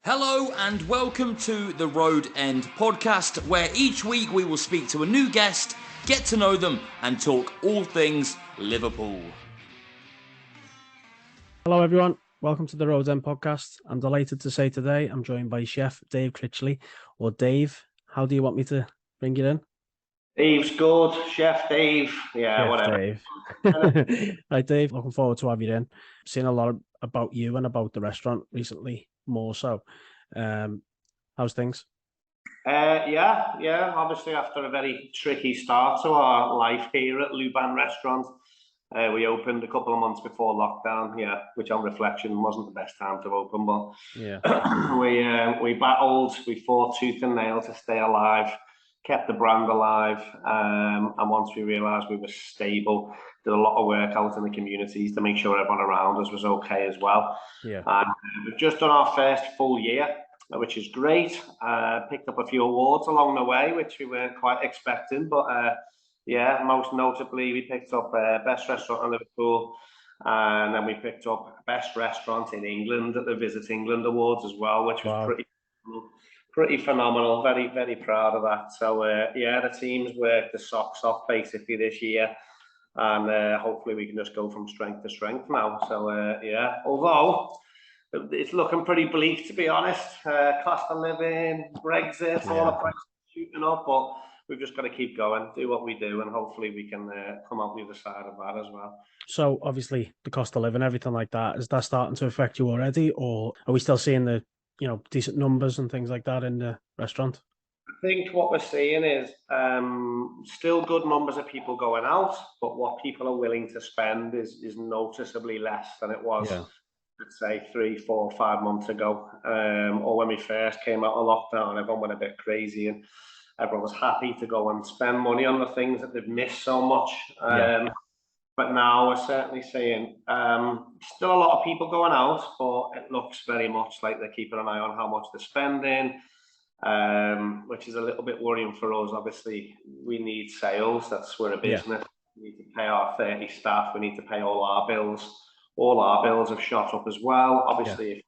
Hello and welcome to the Road End podcast, where each week we will speak to a new guest, get to know them, and talk all things Liverpool. Hello everyone, welcome to the Road End podcast. I'm delighted to say today I'm joined by Chef Dave Critchley, or Dave. How do you want me to bring you in? Dave's good, Chef Dave. Yeah, Chef whatever. Dave. Right, Dave, looking forward to have you in. Seen a lot about you and about the restaurant recently, more so. How's things? Yeah. Obviously, after a very tricky start to our life here at LuBan restaurant, we opened a couple of months before lockdown. Yeah, which on reflection wasn't the best time to open, but yeah, we battled, we fought tooth and nail to stay alive, kept the brand alive, and once we realised we were stable, did a lot of work out in the communities to make sure everyone around us was okay as well. Yeah. And we've just done our first full year, which is great. Picked up a few awards along the way, which we weren't quite expecting, but yeah, most notably we picked up Best Restaurant in Liverpool, and then we picked up Best Restaurant in England at the Visit England Awards as well, which was pretty phenomenal. Very, very proud of that. So yeah, the team's worked the socks off basically this year, and hopefully we can just go from strength to strength now. So yeah, although it's looking pretty bleak, to be honest. Cost of living, Brexit, all the prices shooting up, but we've just got to keep going, do what we do, and hopefully we can come out the other side of that as well. So obviously the cost of living, everything like that, is that starting to affect you already, or are we still seeing the decent numbers and things like that in the restaurant? I think what we're seeing is still good numbers of people going out, but what people are willing to spend is noticeably less than it was. Yeah. Let's say 3, 4, 5 months ago, or when we first came out of lockdown, everyone went a bit crazy and everyone was happy to go and spend money on the things that they've missed so much. But now we're certainly seeing still a lot of people going out, but it looks very much like they're keeping an eye on how much they're spending, which is a little bit worrying for us. Obviously, we need sales. We're a business. We need to pay our 30 staff. We need to pay all our bills. All our bills have shot up as well. Obviously,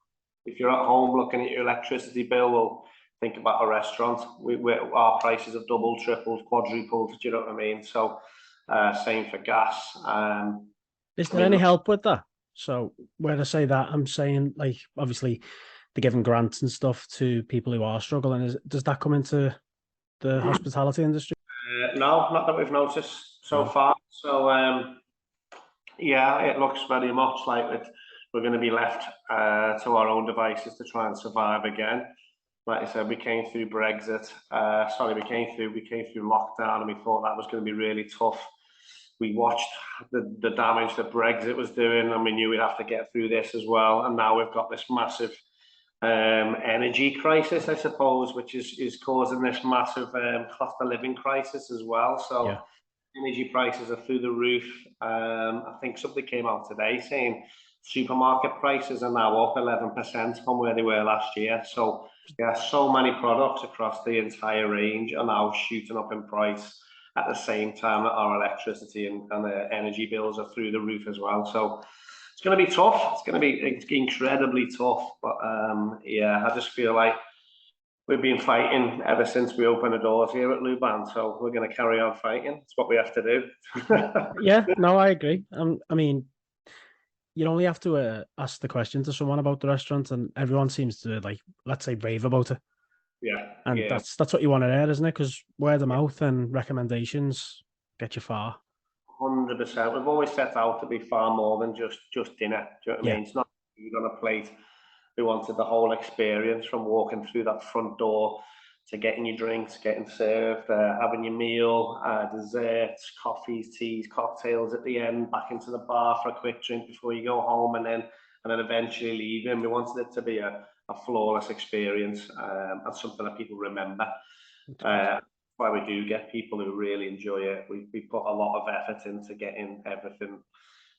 if you're at home looking at your electricity bill, well, think about a restaurant. Our prices have doubled, tripled, quadrupled. Do you know what I mean? So same for gas. Is there any help with that? So when I say that, I'm saying, like, obviously they're giving grants and stuff to people who are struggling. Does that come into the hospitality industry? No, not that we've noticed so far. So yeah, it looks very much like we're going to be left to our own devices to try and survive again. Like I said, we came through Brexit. We came through lockdown, and we thought that was going to be really tough. We watched the damage that Brexit was doing, and we knew we'd have to get through this as well. And now we've got this massive energy crisis, I suppose, which is causing this massive cost of living crisis as well. So energy prices are through the roof. I think something came out today saying supermarket prices are now up 11% from where they were last year. So yeah, so many products across the entire range are now shooting up in price at the same time that our electricity and energy bills are through the roof as well. So it's going to be tough. It's going to be incredibly tough. But yeah, I just feel like we've been fighting ever since we opened the doors here at LuBan, so we're going to carry on fighting. It's what we have to do. Yeah, no, I agree. I mean, you only have to ask the question to someone about the restaurant, and everyone seems to, like, let's say, rave about it. Yeah, and that's what you want to hear, isn't it? Because word of mouth and recommendations get you far. 100%. We've always set out to be far more than just dinner. Do you know what I mean? It's not food on a plate. We wanted the whole experience, from walking through that front door to getting your drinks, getting served, having your meal, desserts, coffees, teas, cocktails at the end, back into the bar for a quick drink before you go home, and then eventually leaving. We wanted it to be a flawless experience, and something that people remember. Why we do get people who really enjoy it. We put a lot of effort into getting everything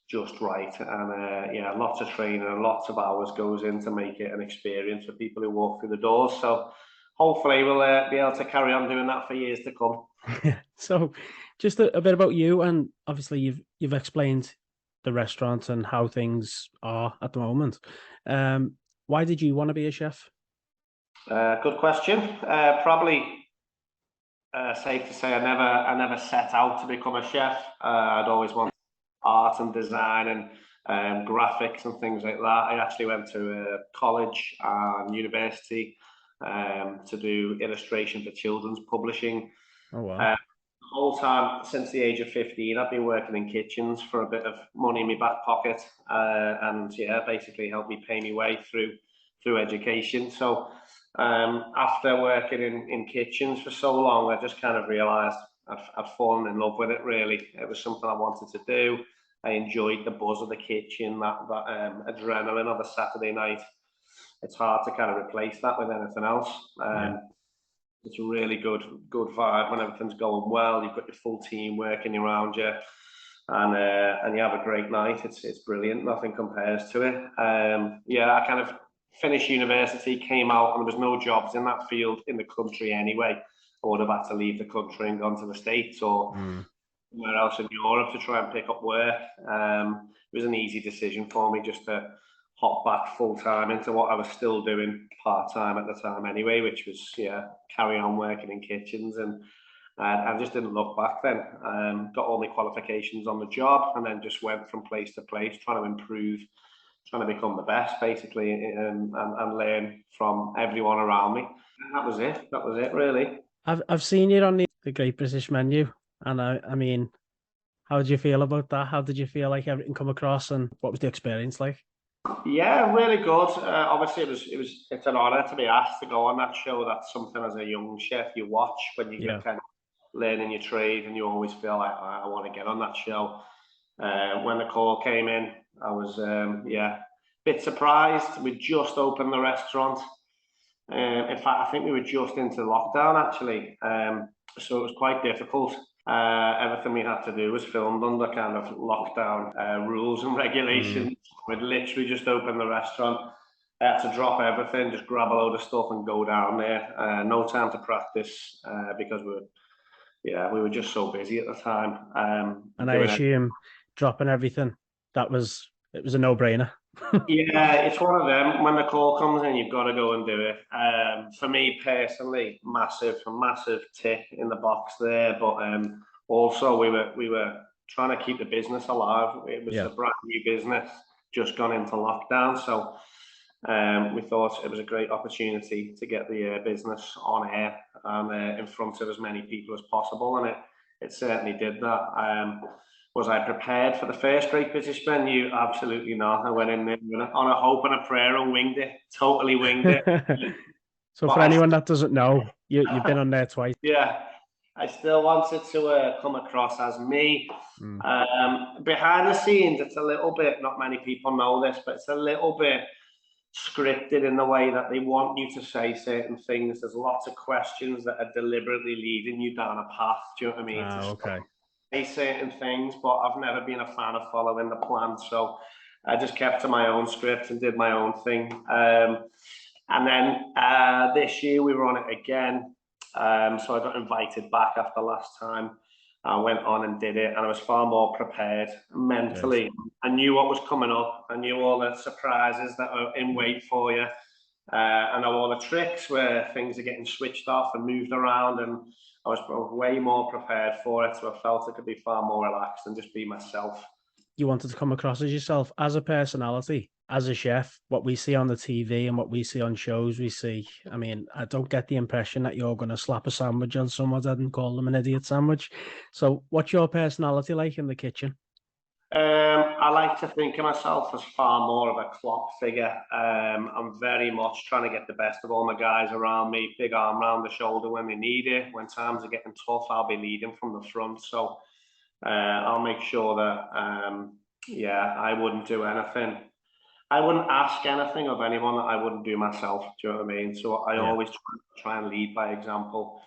just right, and yeah, lots of training and lots of hours goes in to make it an experience for people who walk through the doors. So hopefully we'll be able to carry on doing that for years to come. So just a bit about you, and obviously you've explained the restaurant and how things are at the moment. Why did you want to be a chef? Good question. Probably safe to say I never set out to become a chef. I'd always wanted art and design and graphics and things like that. I actually went to college and university to do illustration for children's publishing. Oh wow. The whole time since the age of 15, I've been working in kitchens for a bit of money in my back pocket, and yeah, basically helped me pay my way through education. So after working in kitchens for so long, I just kind of realised I'd fallen in love with it. Really, it was something I wanted to do. I enjoyed the buzz of the kitchen, that adrenaline of a Saturday night. It's hard to kind of replace that with anything else. It's a really good vibe when everything's going well. You've got your full team working around you, and you have a great night. It's brilliant. Nothing compares to it. I kind of finished university, came out, and there was no jobs in that field in the country anyway. I would have had to leave the country and gone to the States or somewhere else in Europe to try and pick up work. It was an easy decision for me just to hop back full time into what I was still doing part time at the time anyway, which was carry on working in kitchens, and I just didn't look back then. Got all my qualifications on the job, and then just went from place to place, trying to improve, trying to become the best basically, and learn from everyone around me. And that was it. That was it really. I've seen you on the Great British Menu, and I mean, how did you feel about that? How did you feel like everything come across, and what was the experience like? Yeah, really good. Obviously, it's an honour to be asked to go on that show. That's something as a young chef you watch when you're kind of learning your trade, and you always feel like I want to get on that show. When the call came in, I was a bit surprised. We just opened the restaurant. In fact, I think we were just into lockdown actually, so it was quite difficult. Everything we had to do was filmed under kind of lockdown rules and regulations. We'd literally just opened the restaurant. I had to drop everything, just grab a load of stuff and go down there. No time to practice because we were just so busy at the time. And I assume dropping everything, it was a no-brainer. Yeah, it's one of them. When the call comes in, you've got to go and do it. For me personally, massive tick in the box there. But also, we were trying to keep the business alive. It was a brand new business, just gone into lockdown. So we thought it was a great opportunity to get the business on air and in front of as many people as possible, and it certainly did that. Was I prepared for the first Great British Menu? Absolutely not. I went in there on a hope and a prayer and winged it. Totally winged it. So for anyone that doesn't know, you've been on there twice. Yeah, I still wanted to come across as me. Behind the scenes, it's a little bit, not many people know this, but it's a little bit scripted in the way that they want you to say certain things. There's lots of questions that are deliberately leading you down a path. Do you know what I mean? Okay. Certain things, but I've never been a fan of following the plan, so I just kept to my own script and did my own thing. And then this year we were on it again, so I got invited back after last time. I went on and did it, and I was far more prepared mentally. Yes. I knew what was coming up. I knew all the surprises that are in wait for you. I know all the tricks where things are getting switched off and moved around, and I was way more prepared for it, so I felt I could be far more relaxed and just be myself. You wanted to come across as yourself, as a personality, as a chef. What we see on the TV and what we see on shows, I mean, I don't get the impression that you're going to slap a sandwich on someone's head and call them an idiot sandwich. So what's your personality like in the kitchen? I like to think of myself as far more of a clock figure. I'm very much trying to get the best of all my guys around me, big arm around the shoulder when we need it. When times are getting tough, I'll be leading from the front. So I'll make sure that, I wouldn't do anything. I wouldn't ask anything of anyone that I wouldn't do myself. Do you know what I mean? So I always try and lead by example.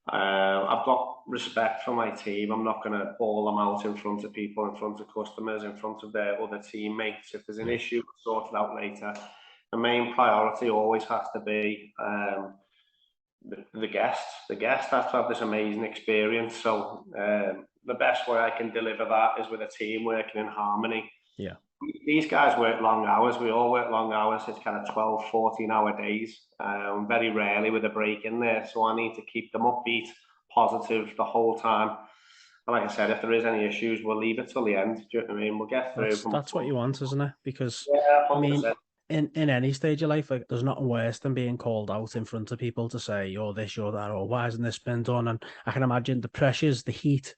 I've got respect for my team. I'm not going to bawl them out in front of people, in front of customers, in front of their other teammates. If there's an issue, we'll sort it out later. The main priority always has to be the guest. The guest has to have this amazing experience. So the best way I can deliver that is with a team working in harmony. Yeah. These guys work long hours. We all work long hours. It's kind of 12, 14-hour days. Very rarely with a break in there. So I need to keep them upbeat, positive the whole time. And like I said, if there is any issues, we'll leave it till the end. Do you know what I mean? We'll get through. That's what you want, isn't it? Because yeah, I mean, 100%. in any stage of life, like, there's nothing worse than being called out in front of people to say you're this, you're that, or why hasn't this been done? And I can imagine the pressures, the heat,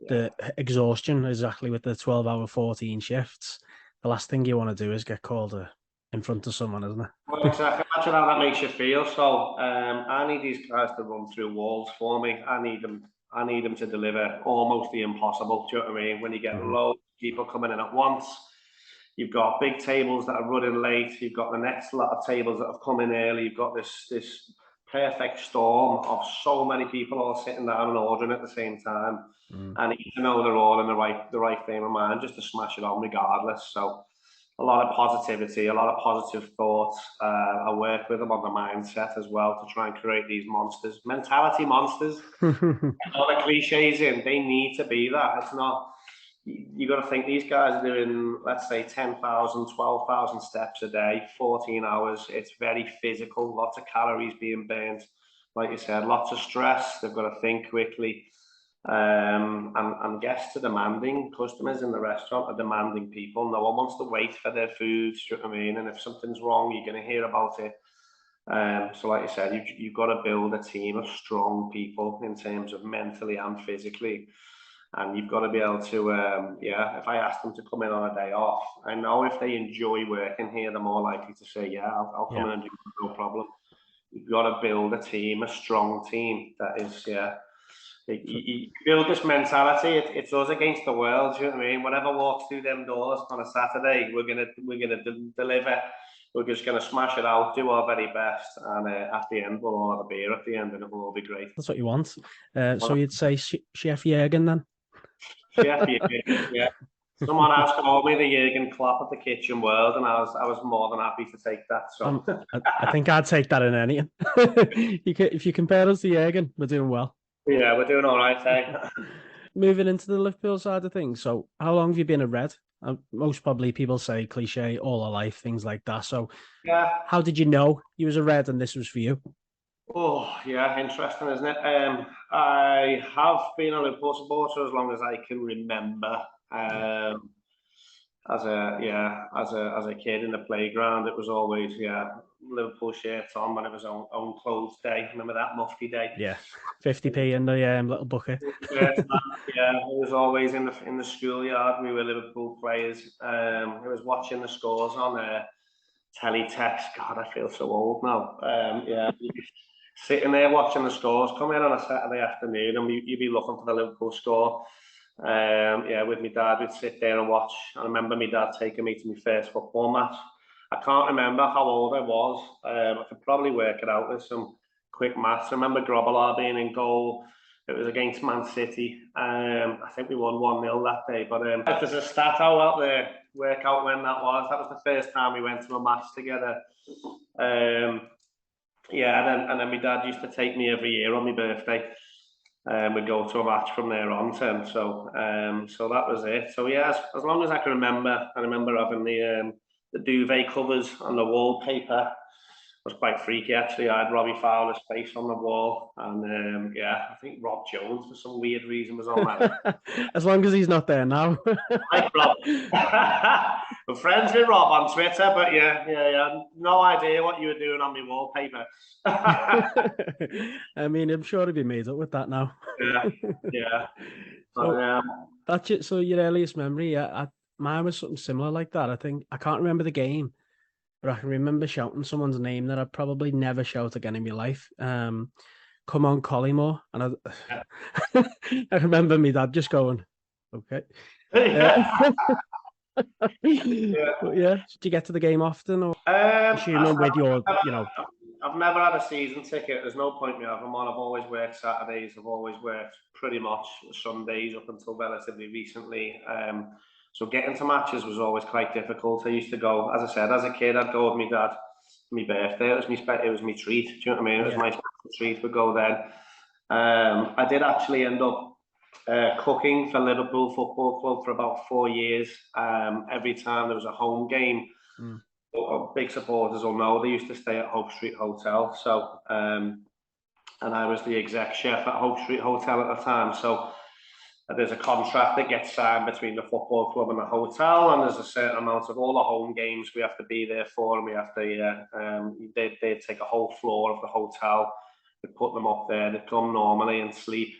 the exhaustion, exactly with the 12-hour, 14 shifts. The last thing you want to do is get called in front of someone, isn't it? Well, exactly. Imagine how that makes you feel. So I need these guys to run through walls for me. I need them to deliver almost the impossible. Do you know what I mean? When you get loads of people coming in at once, you've got big tables that are running late. You've got the next lot of tables that have come in early. You've got this perfect storm of so many people all sitting down and ordering at the same time. And you know they're all in the right frame of mind just to smash it on regardless. So a lot of positivity, a lot of positive thoughts. I work with them on the mindset as well to try and create these monsters, mentality monsters. All the cliches in, they need to be that. It's not, you got to think these guys are doing, let's say 10,000, 12,000 steps a day, 14 hours. It's very physical, lots of calories being burnt. Like you said, lots of stress. They've got to think quickly. And guests are demanding. Customers in the restaurant are demanding people. No one wants to wait for their food. Do you know what I mean? And if something's wrong, you're going to hear about it. So like you said, you've got to build a team of strong people in terms of mentally and physically. And you've got to be able to, if I ask them to come in on a day off, I know if they enjoy working here, they're more likely to say, yeah, I'll come in and do no problem. You've got to build a team, a strong team that is, you build this mentality. It's us against the world. Do you know what I mean? Whatever walks through them doors on a Saturday, we're gonna deliver. We're just gonna smash it out, do our very best, and at the end we'll all have a beer at the end, and it will all be great. That's what you want. So you'd say Chef Jürgen then? Chef Jürgen, yeah. Someone else called me the Jürgen Klopp of the kitchen world, and I was more than happy to take that. So I think I'd take that in anything. If you compare us to Jürgen, we're doing well. Yeah, we're doing all right, eh? Moving into the Liverpool side of things. So how long have you been a Red? Most probably people say cliche, all our life, things like that. So how did you know you was a Red and this was for you? Oh, yeah, interesting, isn't it? I have been a Liverpool supporter as long as I can remember. As a kid in the playground, it was always Liverpool shirts on when it was own clothes day. Remember that mufti day? Yeah, 50p in the little bucket. It was always in the schoolyard. We were Liverpool players. I was watching the scores on teletext. God, I feel so old now. Sitting there watching the scores come in on a Saturday afternoon, and you'd be looking for the Liverpool score. With my dad, we'd sit there and watch. I remember my dad taking me to my first football match. I can't remember how old I was. I could probably work it out with some quick maths. I remember Grobbelaar being in goal. It was against Man City. I think we won 1-0 that day. But if there's a stat out there, work out when that was. That was the first time we went to a match together. And then my dad used to take me every year on my birthday. We'd go to a match from there on. So that was it. So yeah, as long as I can remember, I remember having the duvet covers and the wallpaper. It was quite freaky actually. I had Robbie Fowler's face on the wall, and I think Rob Jones for some weird reason was on that. As long as he's not there now. Like Rob. We're friends with Rob on Twitter, but yeah, no idea what you were doing on my wallpaper. I mean, I'm sure he'd be made up with that now. Yeah. So, that's it. So your earliest memory, mine was something similar like that. I think I can't remember the game, but I can remember shouting someone's name that I'd probably never shout again in my life. Come on, Collymore. And I remember my dad just going, okay. But did you get to the game often? Or assuming with your, I've never had a season ticket. There's no point me having one. I've always worked Saturdays. I've always worked pretty much Sundays up until relatively recently. So getting to matches was always quite difficult. I used to go, as I said, as a kid, I'd go with my dad for my birthday. It was my treat. Do you know what I mean? It was my treat. We'd go then. I did actually end up cooking for Liverpool Football Club for about 4 years. Every time there was a home game, big supporters will know they used to stay at Hope Street Hotel. So, and I was the exec chef at Hope Street Hotel at the time. So there's a contract that gets signed between the football club and the hotel, and there's a certain amount of all the home games we have to be there for, and we have to, they take a whole floor of the hotel, we put them up there, they come normally and sleep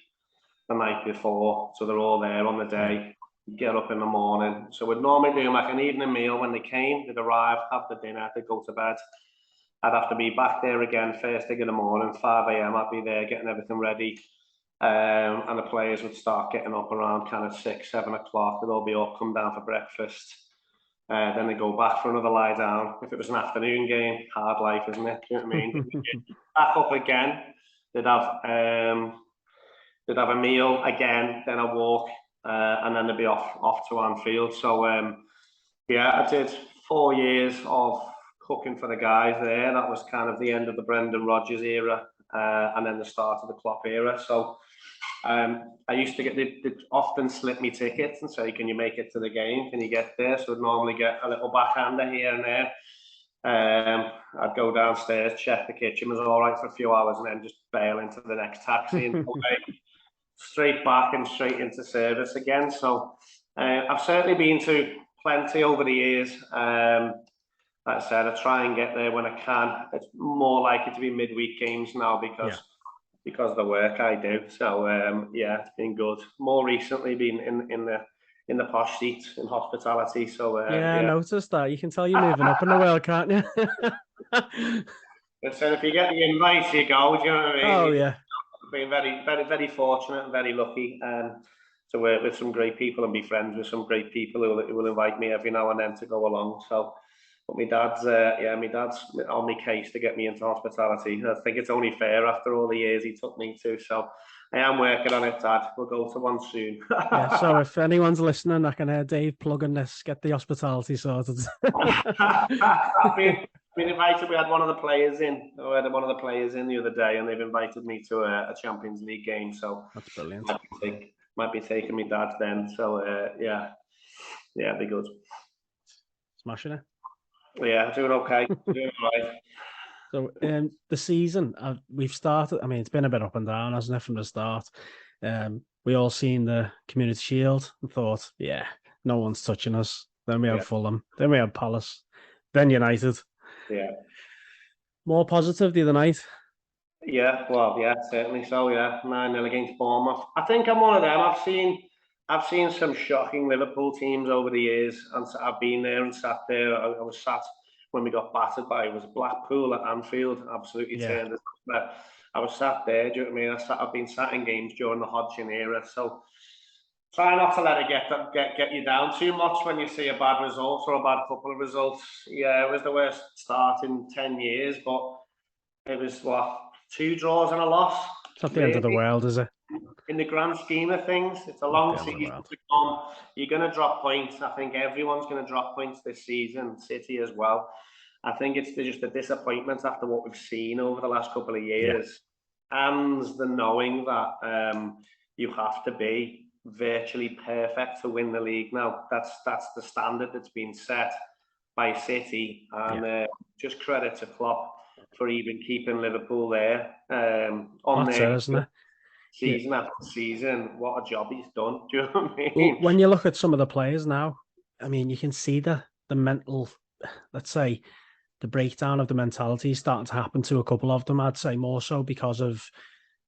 the night before, so they're all there on the day, get up in the morning. So we'd normally do like an evening meal when they came, they'd arrive, have the dinner, they'd go to bed. I'd have to be back there again first thing in the morning, 5 a.m. I'd be there getting everything ready. And the players would start getting up around kind of 6, 7 o'clock. They'd all be up, come down for breakfast. Then they'd go back for another lie down. If it was an afternoon game, hard life, isn't it? Do you know what I mean? Back up again. They'd have a meal again, then a walk, and then they'd be off to Anfield. So I did 4 years of cooking for the guys there. That was kind of the end of the Brendan Rodgers era, and then the start of the Klopp era. So I used to they'd often slip me tickets and say, can you make it to the game? Can you get there? So I'd normally get a little backhander here and there. I'd go downstairs, check the kitchen was all right for a few hours, and then just bail into the next taxi and go straight back and straight into service again. So I've certainly been to plenty over the years. Like I said, I try and get there when I can. It's more likely to be midweek games now because of the work I do. So it's been good. More recently, been in the posh seats in hospitality. So I noticed that. You can tell you're moving up in the world, can't you? So if you get the invites, you go. Do you know what I mean? Oh yeah. I've been very, very, very fortunate and very lucky to work with some great people and be friends with some great people who will invite me every now and then to go along. So. But my dad's on my case to get me into hospitality. I think it's only fair after all the years he took me to. So I am working on it, Dad. We'll go to one soon. So if anyone's listening, I can hear Dave plugging this, get the hospitality sorted. I've been invited. We had one of the players in. I had one of the players in the other day, and they've invited me to a Champions League game. So that's brilliant. Might be taking me dad then. So it'd be good. Smashing it. Yeah, doing okay. Doing all right. So the season we've started. I mean, it's been a bit up and down, hasn't it, from the start? We all seen the Community Shield and thought, no one's touching us. Then we have Fulham. Then we have Palace. Then United. Yeah. More positive the other night. Yeah, well, yeah, certainly so. Yeah, 9-0 against Bournemouth. I think I'm one of them. I've seen some shocking Liverpool teams over the years, and I've been there and sat there. I was sat when we got battered by, it was Blackpool at Anfield, absolutely turned us. I was sat there, do you know what I mean? I've been sat in games during the Hodgson era, so try not to let it get you down too much when you see a bad result or a bad couple of results. Yeah, it was the worst start in 10 years, but it was, 2 draws and a loss. It's not the end of the world, is it? In the grand scheme of things, it's a long season to come. You're going to drop points. I think everyone's going to drop points this season, City as well. I think it's just a disappointment after what we've seen over the last couple of years. And the knowing that you have to be virtually perfect to win the league. Now, that's the standard that's been set by City. And just credit to Klopp for even keeping Liverpool there. Isn't it? Season after season, what a job he's done. Do you know what I mean? Well, when you look at some of the players now, I mean, you can see the mental, let's say, the breakdown of the mentality is starting to happen to a couple of them. I'd say more so because of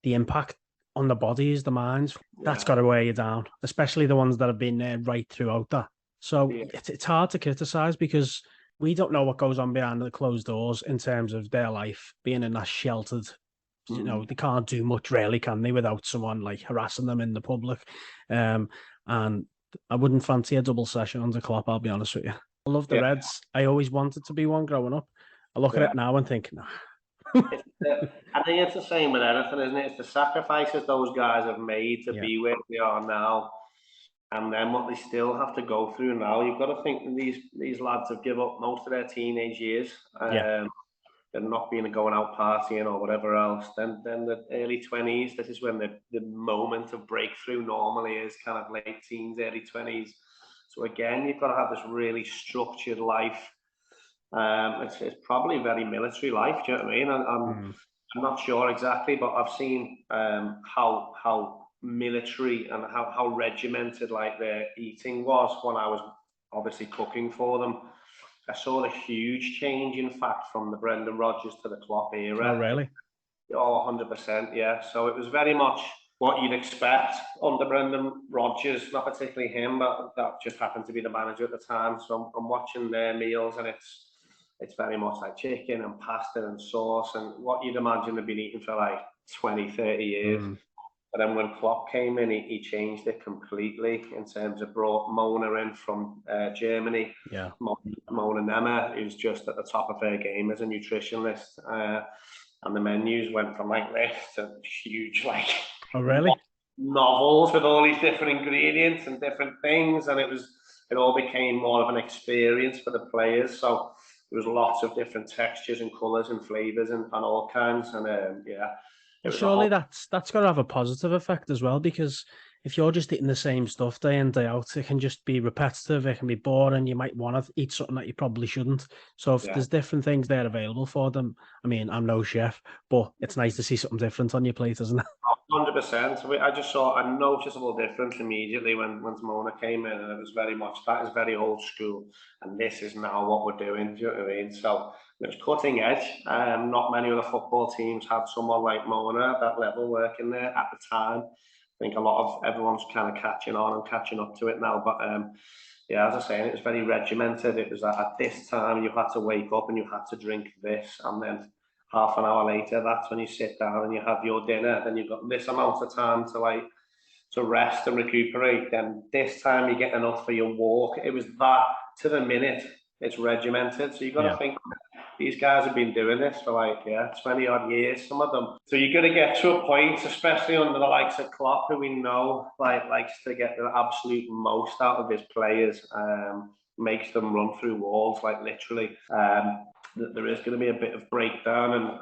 the impact on the bodies, the minds. That's got to wear you down, especially the ones that have been there right throughout that. So it's hard to criticize because we don't know what goes on behind the closed doors in terms of their life, being in that sheltered. You know, they can't do much, really, can they, without someone like harassing them in the public? And I wouldn't fancy a double session under Klopp, I'll be honest with you. I love the Reds. I always wanted to be one growing up. I look at it now and think, no. I think it's the same with anything, isn't it? It's the sacrifices those guys have made to be where they are now, and then what they still have to go through now. You've got to think that these lads have given up most of their teenage years. they're not being going out partying or whatever else. Then the early 20s, this is when the moment of breakthrough normally is, kind of late teens, early 20s. So again, you've got to have this really structured life. It's probably very military life, do you know what I mean? I'm not sure exactly, but I've seen how military and how regimented like their eating was when I was obviously cooking for them. I saw a huge change, in fact, from the Brendan Rodgers to the Klopp era. Oh, really? Oh, 100%, yeah. So it was very much what you'd expect under Brendan Rodgers, not particularly him, but that just happened to be the manager at the time. So I'm watching their meals, and it's very much like chicken and pasta and sauce and what you'd imagine they've been eating for like 20, 30 years. But then when Klopp came in, he changed it completely in terms of brought Mona in from Germany. Yeah. Mona Nemeth, who's just at the top of her game as a nutritionist. And the menus went from like this to huge, like, oh, really? Novels with all these different ingredients and different things. And it all became more of an experience for the players. So there was lots of different textures and colours and flavours and all kinds. And yeah. Well, surely that's got to have a positive effect as well, because if you're just eating the same stuff day in, day out, it can just be repetitive, it can be boring, you might want to eat something that you probably shouldn't. So if there's different things there available for them, I mean, I'm no chef, but it's nice to see something different on your plate, isn't it? 100%. I just saw a noticeable difference immediately when Mona came in, and it was very much, that is very old school, and this is now what we're doing, do you know what I mean? So it was cutting edge. Not many other football teams had someone like Mona at that level working there at the time. I think a lot of everyone's kind of catching on and catching up to it now, but yeah, as I was saying, it was very regimented. It was at this time you had to wake up and you had to drink this, and then half an hour later, that's when you sit down and you have your dinner. Then you've got this amount of time to rest and recuperate. Then this time you get enough for your walk. It was that to the minute. It's regimented. So you've got to think, these guys have been doing this for 20 odd years, some of them. So you've got to get to a point, especially under the likes of Klopp, who we know likes to get the absolute most out of his players, makes them run through walls, like literally. There is going to be a bit of breakdown,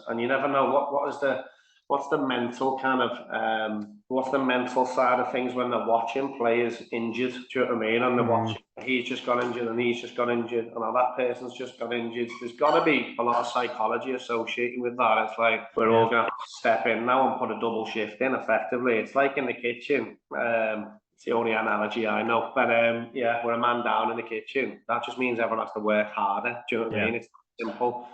and you never know what's the mental kind of what's the mental side of things when they're watching players injured, do you know what I mean? And they're watching, he's just got injured and he's just got injured and that person's just got injured. There's got to be a lot of psychology associated with that. It's like we're all going to step in now and put a double shift in effectively. It's like in the kitchen. It's the only analogy I know. But yeah, we're a man down in the kitchen. That just means everyone has to work harder. Do you know what I mean? It's simple.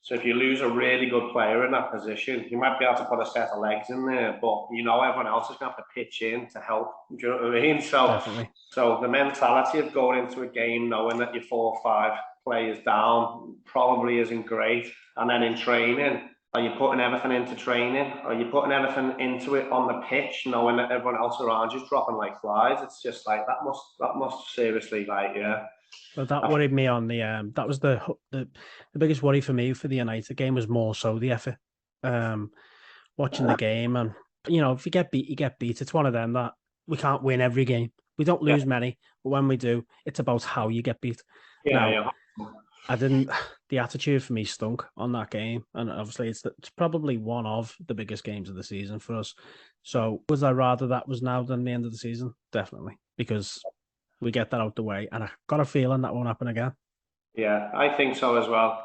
So if you lose a really good player in that position, you might be able to put a set of legs in there, but you know everyone else is going to have to pitch in to help. Do you know what I mean? So, definitely. So the mentality of going into a game knowing that you're 4 or 5 players down probably isn't great. And then in training, are you putting everything into training? Are you putting everything into it on the pitch, knowing that everyone else around you is dropping like flies? It's just like that must seriously Well, that worried me on the that was the biggest worry for me for the United game was more so the effort. Watching the game, and you know, if you get beat, you get beat. It's one of them that we can't win every game. We don't lose many, but when we do, it's about how you get beat. I didn't. The attitude for me stunk on that game, and obviously it's probably one of the biggest games of the season for us. So, would I rather that was now than the end of the season? Definitely, because we get that out the way, and I got a feeling that won't happen again. Yeah, I think so as well.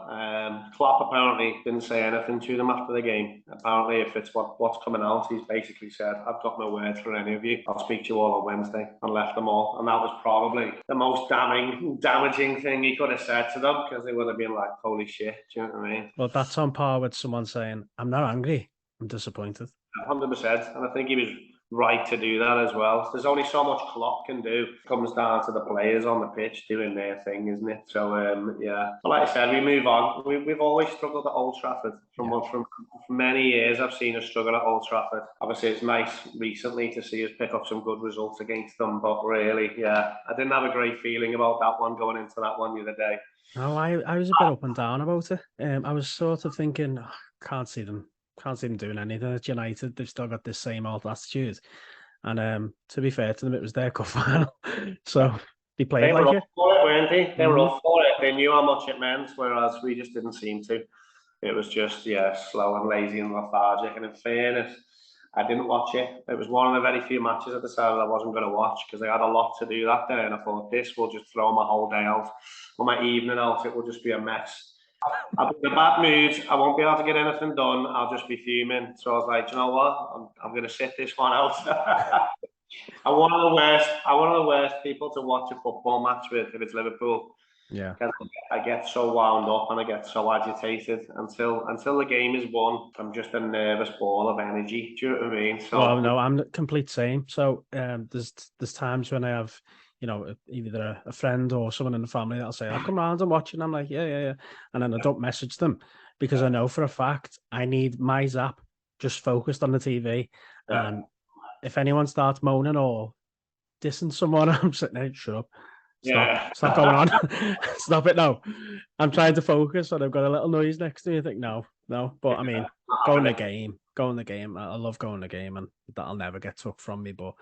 Klopp apparently didn't say anything to them after the game. Apparently, if it's what's coming out, he's basically said, I've got no words for any of you. I'll speak to you all on Wednesday, and left them all. And that was probably the most damaging thing he could have said to them, because they would have been like, holy shit, do you know what I mean? Well, that's on par with someone saying, I'm not angry, I'm disappointed. 100%. And I think he was right to do that as well. There's only so much Klopp can do. It comes down to the players on the pitch doing their thing, isn't it? So yeah. But like I said, we move on. We've always struggled at Old Trafford. From many years, I've seen us struggle at Old Trafford. Obviously, it's nice recently to see us pick up some good results against them. But really, yeah, I didn't have a great feeling about that one going into that one the other day. No, I was a bit up and down about it. I was sort of thinking, can't see them doing anything at United. They've still got this same old attitude. And to be fair to them, it was their cup final. So they played like it. For it, weren't they? They were up for it. They knew how much it meant, whereas we just didn't seem to. it was just, slow and lazy and lethargic. And in fairness, I didn't watch it. It was one of the very few matches I decided I wasn't going to watch because I had a lot to do that day, and I thought this will just throw my whole day out, or my evening out. It will just be a mess. I'll be in a bad mood. I won't be able to get anything done. I'll just be fuming. So I was like, you know what? I'm going to sit this one out. I'm one of the worst people to watch a football match with if it's Liverpool. Yeah. I get so wound up and I get so agitated until the game is won. I'm just a nervous ball of energy. Do you know what I mean? So, well, no, I'm the complete same. So there's times when I have, either a friend or someone in the family that'll say, "I'll come round and watch," and I'm like, yeah, and then I don't message them because I know for a fact I need my zap just focused on the TV, and if anyone starts moaning or dissing someone, I'm sitting there, shut up. Stop going on. Stop it now. I'm trying to focus and I've got a little noise next to me. I think, no. But I mean, going the game. I love going the game and that'll never get took from me. But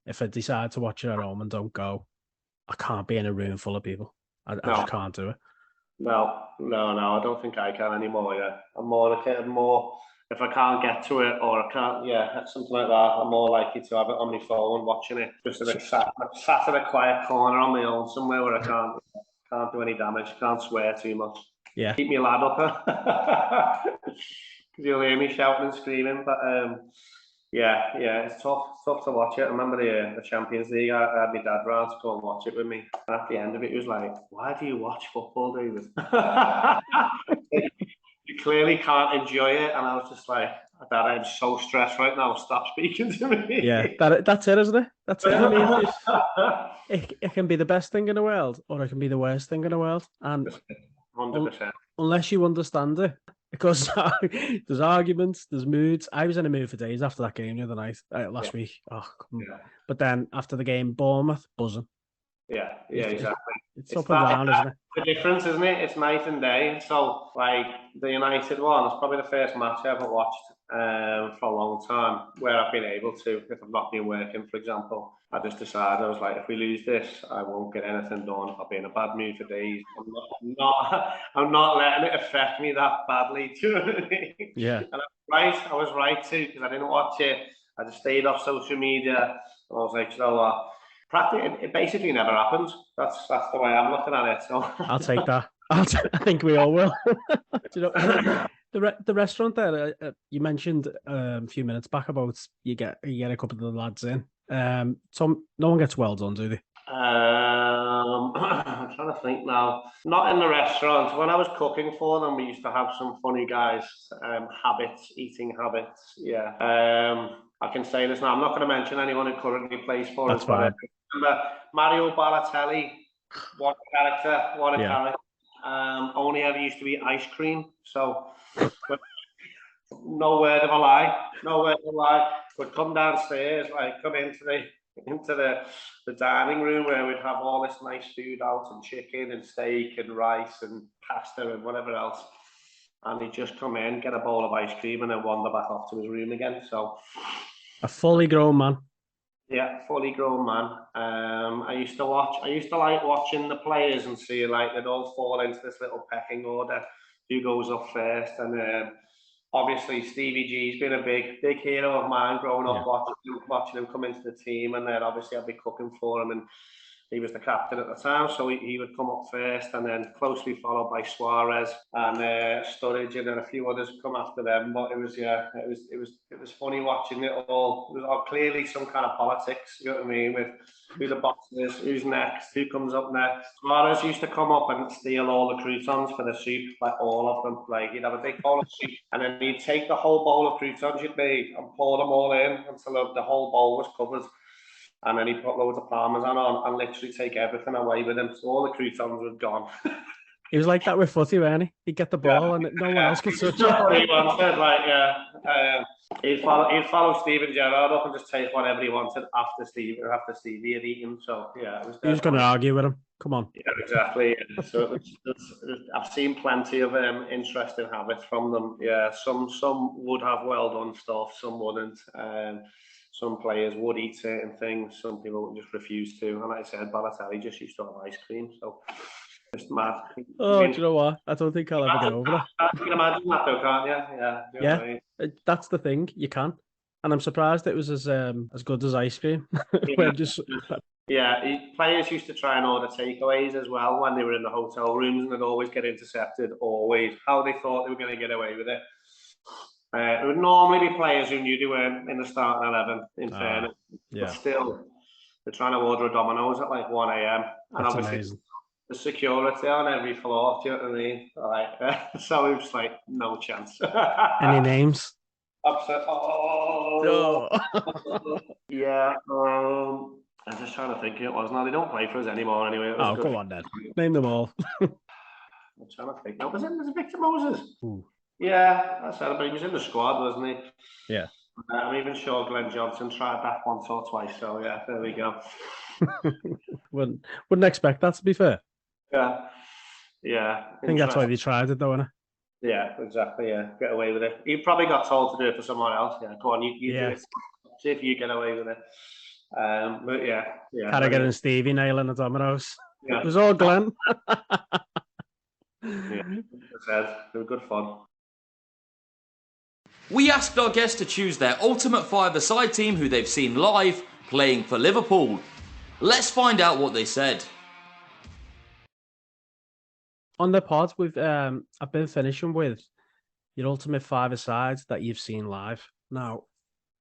if I decide to watch it at home and don't go, I can't be in a room full of people. I just can't do it. No, I don't think I can anymore. Yeah, I'm more. If I can't get to it or I can't, something like that, I'm more likely to have it on my phone watching it. Just sat in a quiet corner on my own somewhere where I can't do any damage, can't swear too much. Yeah. Keep me lad up. Because you'll hear me shouting and screaming. But it's tough to watch it. I remember the Champions League, I had my dad round to go and watch it with me. And at the end of it, he was like, "Why do you watch football, David?" You clearly can't enjoy it, and I was just like, "Dad, I'm so stressed right now. Stop speaking to me." Yeah, that's it, isn't it? That's it. I mean, it can be the best thing in the world, or it can be the worst thing in the world, and 100%. Unless you understand it, because there's arguments, there's moods. I was in a mood for days after that game the other night, last week. But then after the game, Bournemouth buzzing. Yeah, exactly. It's up and down, isn't it? The difference, isn't it? It's night and day. So, like, the United one, it's probably the first match I ever watched for a long time where I've been able to, if I've not been working, for example. I just decided, I was like, if we lose this, I won't get anything done. I'll be in a bad mood for days. I'm not letting it affect me that badly. Do you know what I mean? Yeah. And I was right too, because I didn't watch it. I just stayed off social media. And I was like, you know what? Practically, it basically never happens. That's the way I'm looking at it. So I'll take that. I think we all will. Do you know, the restaurant there you mentioned a few minutes back about you get a couple of the lads in. So no one gets well done, do they? I'm trying to think now. Not in the restaurant. When I was cooking for them, we used to have some funny guys, eating habits. Yeah. I can say this now. I'm not going to mention anyone who currently plays for us. That's fine. Mario Balotelli, what a character. Only ever used to eat ice cream. So, no word of a lie. Would come downstairs, like come into the dining room where we'd have all this nice food out and chicken and steak and rice and pasta and whatever else. And he'd just come in, get a bowl of ice cream and then wander back off to his room again. So a fully grown man. Yeah, fully grown man. I used to like watching the players and see like they'd all fall into this little pecking order. Who goes up first? And obviously Stevie G's been a big hero of mine growing up, watching him come into the team, and then obviously I'd be cooking for him, and he was the captain at the time, so he would come up first, and then closely followed by Suarez and Sturridge, and then a few others come after them. But it was funny watching it all. It was all clearly some kind of politics, you know what I mean, with who the boss is, who's next, who comes up next. Suarez used to come up and steal all the croutons for the soup, like all of them. Like he'd have a big bowl of soup, and then he'd take the whole bowl of croutons you'd made and pour them all in until the whole bowl was covered. And then he put loads of parmesan on and literally take everything away with him. So all the croutons were gone. He was like that with footy, wasn't he? He'd get the ball and no one else could touch it. He wanted, he'd follow Steven Gerrard up and just take whatever he wanted after Stevie had eaten. So yeah, it was. He was going to argue with him. Come on. Yeah, exactly. So I've seen plenty of interesting habits from them. Yeah, some would have well done stuff, some wouldn't. Some players would eat certain things, some people would just refuse to. And like I said, Balotelli just used to have ice cream. So Just mad. Oh, do you know what? I don't think I'll ever get over that. You can imagine that though, can't you? Yeah. Do you know what I mean? That's the thing. You can, and I'm surprised it was as good as ice cream. Yeah. Players used to try and order takeaways as well when they were in the hotel rooms, and they'd always get intercepted. Always, how they thought they were going to get away with it. It would normally be players who knew they weren't in the starting 11. In fairness, but still, they're trying to order a Domino's at like 1 a.m. and That's obviously amazing. the security on every floor. Do you know what I mean? Like, so it was like no chance. Any names? Upset. Oh. Yeah. I'm just trying to think who it was. No, they don't play for us anymore anyway. Go on then. Name them all. I'm trying to think. No, was it Victor Moses? Ooh. Yeah, I said, but he was in the squad, wasn't he? Yeah. I'm even sure Glenn Johnson tried that once or twice. So yeah, there we go. Wouldn't expect that, to be fair. Yeah. I think that's why they tried it, though, innit? Yeah, exactly. Yeah, get away with it. He probably got told to do it for someone else. Yeah, go on, you do it. See if you get away with it. But yeah. Carragher and Stevie nailing the Domino's. Yeah. It was all Glenn. Yeah, they were good fun. We asked our guests to choose their ultimate five-a-side team who they've seen live playing for Liverpool. Let's find out what they said. On the pod, I've been finishing with your ultimate five-a-sides that you've seen live. Now,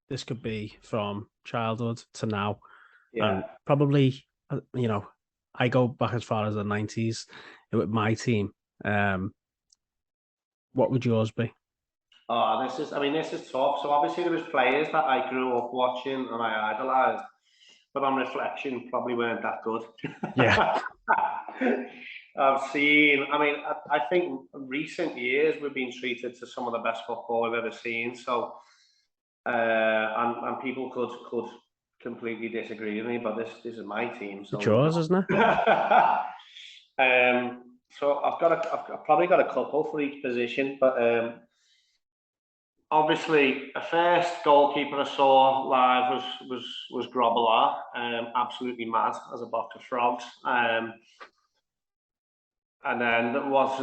this could be from childhood to now. Yeah. And probably, I go back as far as the 90s with my team. What would yours be? Oh, this is tough. So obviously there was players that I grew up watching and I idolised, but on reflection, probably weren't that good. Yeah. I've seen, I think recent years we've been treated to some of the best football I've ever seen. So, and people could completely disagree with me, but this is my team. So it's yours, isn't it? So I've probably got a couple for each position, but obviously the first goalkeeper I saw live was Grobbelaar, absolutely mad as a box of frogs. And then there was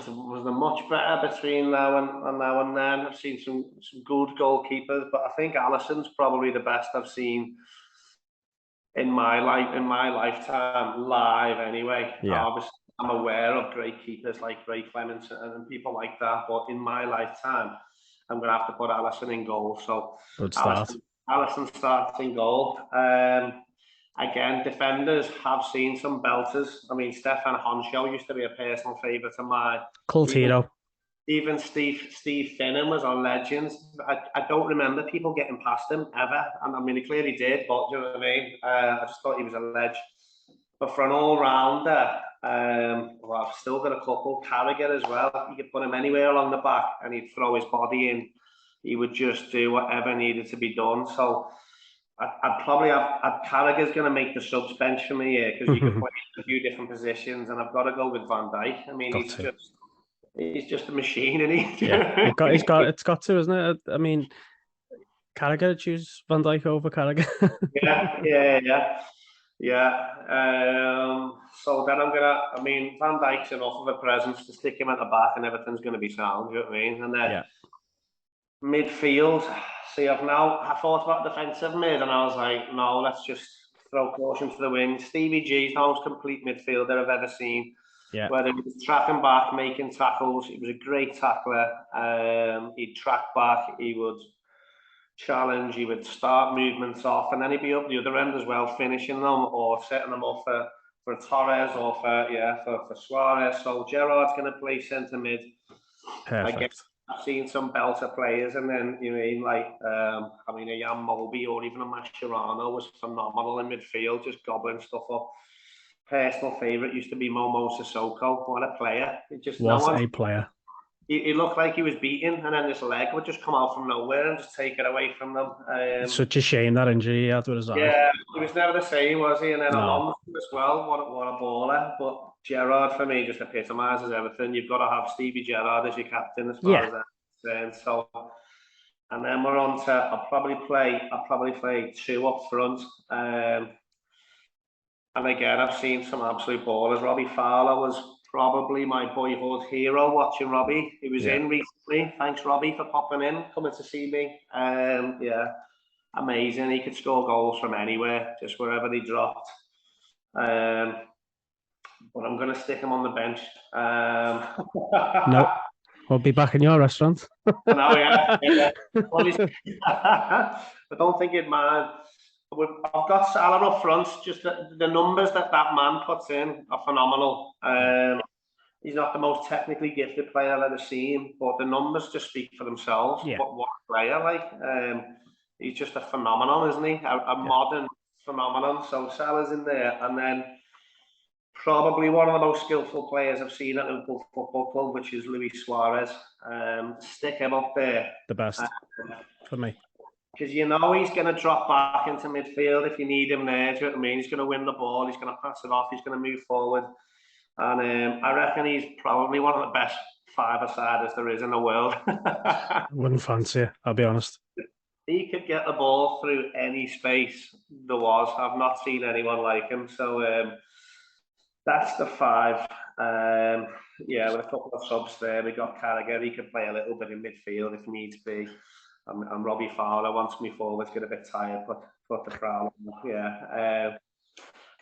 there much better between now and then. I've seen some good goalkeepers, but I think Alisson's probably the best I've seen in my lifetime live anyway. Yeah. Obviously, I'm aware of great keepers like Ray Clements and people like that, but in my lifetime, I'm going to have to put Alisson in goal. So good start. Alisson starts in goal. Again, defenders have seen some belters. I mean, Stefan Honshaw used to be a personal favourite of mine. Cult hero. Even Steve Finnan was on Legends. I don't remember people getting past him ever. And I mean, he clearly did, but do you know what I mean? I just thought he was a ledge. But for an all-rounder, I've still got a couple. Carragher as well. You could put him anywhere along the back and he'd throw his body in. He would just do whatever needed to be done. So I'd probably have Carragher's going to make the subs bench for me here because you can play in a few different positions, and I've got to go with Van Dijk. I mean, he's just a machine, isn't he? Yeah, it's got to, isn't it? I mean, Carragher choose Van Dijk over Carragher. Yeah. So then Van Dijk's enough of a presence to stick him at the back, and everything's going to be sound. You know what I mean? And then midfield. See, I thought about defensive mid, and I was like, no, let's just throw caution to the wind. Stevie G's the most complete midfielder I've ever seen. Yeah. Whether he was tracking back, making tackles, he was a great tackler. He'd track back, he would challenge, he would start movements off, and then he'd be up the other end as well, finishing them or setting them up for Torres or for Suarez. So Gerrard's going to play centre mid. Perfect. I've seen some belter players, and then a Jan Moby or even a Mascherano was phenomenal in midfield, just gobbling stuff up. Personal favourite used to be Momo Sissoko. What a player! A player. He looked like he was beaten, and then this leg would just come out from nowhere and just take it away from them. It's such a shame that injury he had with his eye. Yeah, he was never the same, was he? And then Alonso as well. What a baller! But Gerrard for me just epitomises everything. You've got to have Stevie Gerrard as your captain as far as that's concerned. So, and then we're on to I'll probably play two up front. And again, I've seen some absolute ballers. Robbie Fowler was probably my boyhood hero watching Robbie. He was in recently. Thanks, Robbie, for popping in, coming to see me. Yeah, amazing. He could score goals from anywhere, just wherever he dropped. But I'm going to stick him on the bench. No, we'll be back in your restaurant. No, yeah. I don't think it'd mind. I've got Salah up front. Just the numbers that man puts in are phenomenal. He's not the most technically gifted player I've ever seen, but the numbers just speak for themselves. Yeah. What a player, like. He's just a phenomenon, isn't he? A modern phenomenon. So Salah's in there, and then probably one of the most skillful players I've seen at Liverpool Football Club, which is Luis Suarez. Stick him up there. The best for me. Because you know he's going to drop back into midfield if you need him there. Do you know what I mean? He's going to win the ball. He's going to pass it off. He's going to move forward. And I reckon he's probably one of the best five-a-siders there is in the world. I wouldn't fancy it, I'll be honest. He could get the ball through any space there was. I've not seen anyone like him. So that's the five. Yeah, with a couple of subs there. We got Carragher. He could play a little bit in midfield if needs be. And Robbie Fowler wants me forwards, get a bit tired, put the crown on. Yeah.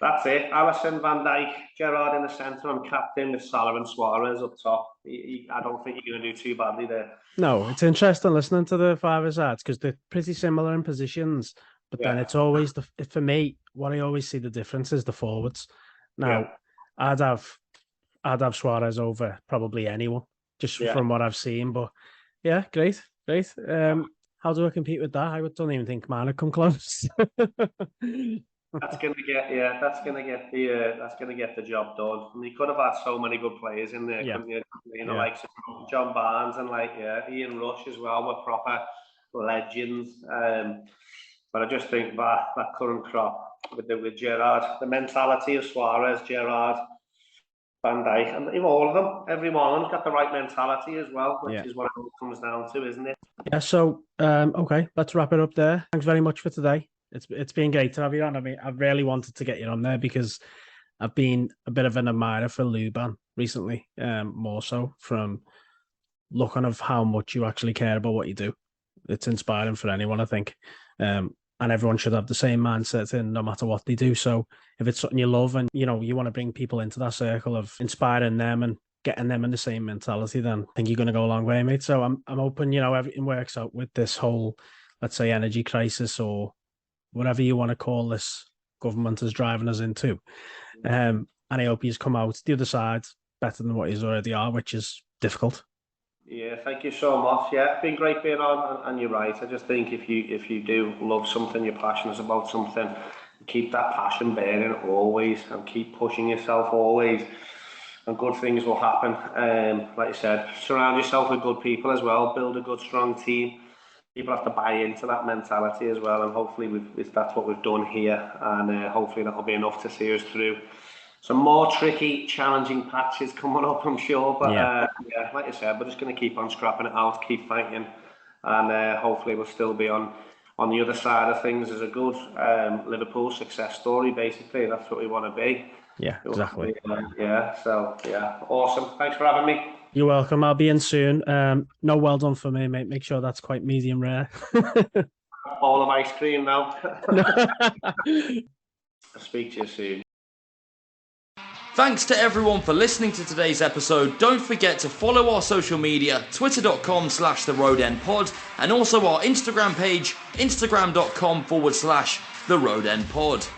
That's it. Alisson, Van Dijk, Gerrard in the centre, and captain with Salah and Suarez up top. I don't think you're going to do too badly there. No, it's interesting listening to the five-a-sides because they're pretty similar in positions. But then it's always, for me, what I always see the difference is the forwards. Now, I'd have Suarez over probably anyone, just from what I've seen. But yeah, great. How do I compete with that? I don't even think mine would come close. That's gonna get the job done. I mean, you could have had so many good players in there, couldn't you? You know, like John Barnes and Ian Rush as well were proper legends. But I just think that current crop with Gerrard, the mentality of Suarez, Gerrard, Van Dijk, and all of them, every one of them's got the right mentality as well, which is what it all comes down to, isn't it? Yeah. So okay, let's wrap it up there. Thanks very much for today. It's been great to have you on. I mean, I've really wanted to get you on there because I've been a bit of an admirer for LuBan recently, more so from looking of how much you actually care about what you do. It's inspiring for anyone, I think. And everyone should have the same mindset in no matter what they do. So if it's something you love and, you know, you want to bring people into that circle of inspiring them and getting them in the same mentality, then I think you're going to go a long way, mate. So I'm hoping, you know, everything works out with this whole, let's say, energy crisis or whatever you want to call this government is driving us into. And I hope he's come out the other side better than what he's already are, which is difficult. Yeah, thank you so much. Yeah, it's been great being on, and you're right. I just think if you do love something, you're passionate about something, keep that passion burning always and keep pushing yourself always, and good things will happen. Like you said, surround yourself with good people as well, build a good strong team. People have to buy into that mentality as well, and hopefully that's what we've done here, and hopefully that'll be enough to see us through some more tricky, challenging patches coming up, I'm sure. But yeah, like I said, we're just going to keep on scrapping it out, keep fighting, and hopefully we'll still be on the other side of things as a good Liverpool success story. Basically, that's what we want to be. Yeah, exactly. So awesome. Thanks for having me. You're welcome. I'll be in soon. No, well done for me, mate. Make sure that's quite medium rare. Bowl of ice cream now. I'll speak to you soon. Thanks to everyone for listening to today's episode. Don't forget to follow our social media, twitter.com/theroadendpod, and also our Instagram page, instagram.com/theroadendpod.